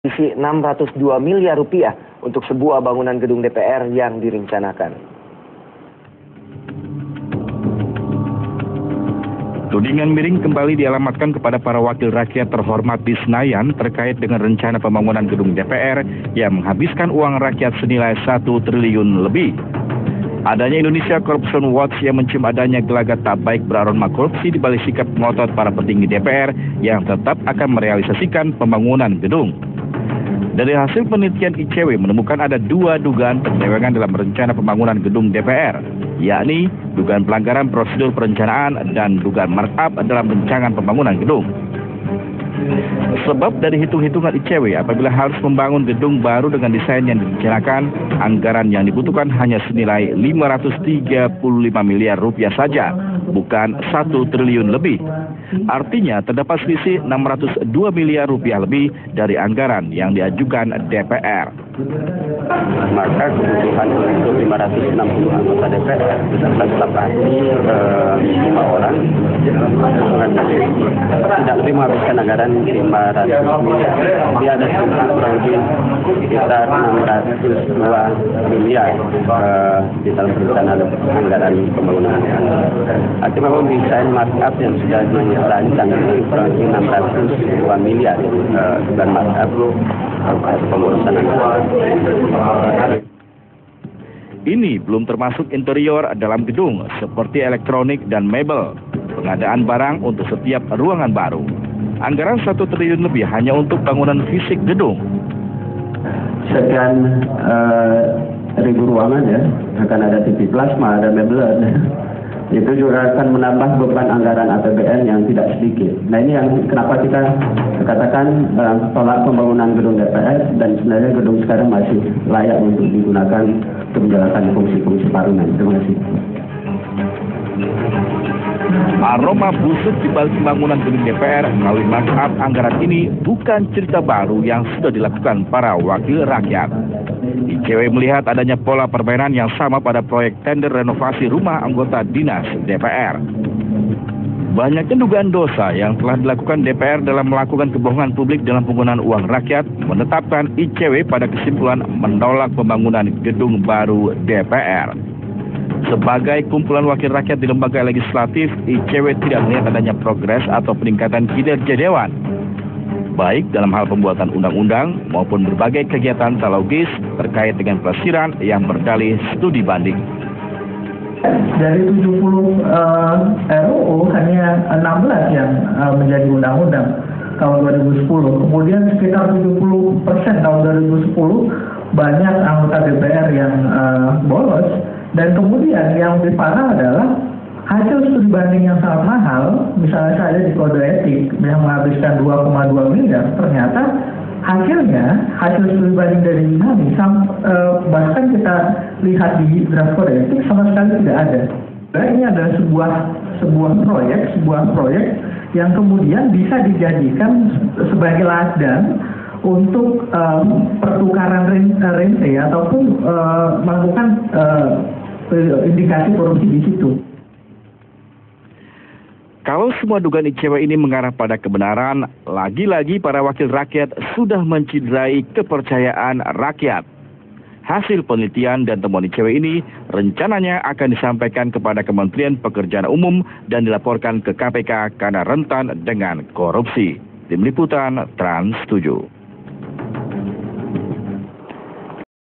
isi 602 miliar rupiah untuk sebuah bangunan gedung DPR yang direncanakan. Tudingan miring kembali dialamatkan kepada para wakil rakyat terhormat di Senayan terkait dengan rencana pembangunan gedung DPR yang menghabiskan uang rakyat senilai 1 triliun lebih. Adanya Indonesia Corruption Watch yang mencium adanya gelagat tak baik beraroma korupsi di balik sikap ngotot para petinggi DPR yang tetap akan merealisasikan pembangunan gedung. Dari hasil penelitian ICW menemukan ada 2 dugaan penyelewengan dalam rencana pembangunan gedung DPR, yakni dugaan pelanggaran prosedur perencanaan dan dugaan markup dalam rancangan pembangunan gedung. Sebab dari hitung-hitungan ICW, apabila harus membangun gedung baru dengan desain yang direncanakan, anggaran yang dibutuhkan hanya senilai 535 miliar rupiah saja, bukan 1 triliun lebih. Artinya terdapat selisih 602 miliar rupiah lebih dari anggaran yang diajukan DPR. Maka kebutuhan untuk 560 anggota DPR berarti 5 orang tidak lebih menghabiskan anggaran 500 miliar. Dia ada kurang lebih sekitar 602 miliar di dalam perencanaan anggaran pembangunan. Artinya memang desain markup yang sudah dirancang itu kurang lebih 602 miliar dan markup pengurusan anggaran. Ini belum termasuk interior dalam gedung seperti elektronik dan mebel, pengadaan barang untuk setiap ruangan baru. Anggaran 1 triliun lebih hanya untuk bangunan fisik gedung. Sekian ribu ruangan ya, akan ada TV plasma, ada mebel. Itu juga akan menambah beban anggaran APBN yang tidak sedikit. Nah ini yang kenapa kita katakan tolak pembangunan gedung DPR, dan sebenarnya gedung sekarang masih layak untuk digunakan untuk menjalankan fungsi-fungsi parlemen. Terima kasih. Aroma busuk di balik pembangunan gedung DPR melalui markup anggaran ini bukan cerita baru yang sudah dilakukan para wakil rakyat. ICW melihat adanya pola permainan yang sama pada proyek tender renovasi rumah anggota dinas DPR. Banyaknya dugaan dosa yang telah dilakukan DPR dalam melakukan kebohongan publik dalam penggunaan uang rakyat menetapkan ICW pada kesimpulan menolak pembangunan gedung baru DPR. Sebagai kumpulan wakil rakyat di lembaga legislatif, ICW tidak melihat adanya progres atau peningkatan kinerja Dewan, baik dalam hal pembuatan undang-undang maupun berbagai kegiatan tak logis terkait dengan pelesiran yang berdalih studi banding. Dari 70 RUU hanya 16 yang menjadi undang-undang tahun 2010. Kemudian sekitar 70% tahun 2010 banyak anggota DPR yang bolos. Dan kemudian yang lebih parah adalah hasil studi banding yang sangat mahal, misalnya saja di kode etik yang menghabiskan 2,2 miliar, ternyata hasil studi banding dari Yunani, bahkan kita lihat di draft kode etik sama sekali tidak ada. Nah, ini adalah sebuah proyek yang kemudian bisa dijadikan sebagai ladang untuk pertukaran rente ataupun melakukan indikasi korupsi di situ. Kalau semua dugaan ICW ini mengarah pada kebenaran, lagi-lagi para wakil rakyat sudah menciderai kepercayaan rakyat. Hasil penelitian dan temuan ICW ini rencananya akan disampaikan kepada Kementerian Pekerjaan Umum dan dilaporkan ke KPK karena rentan dengan korupsi. Tim Liputan Trans 7.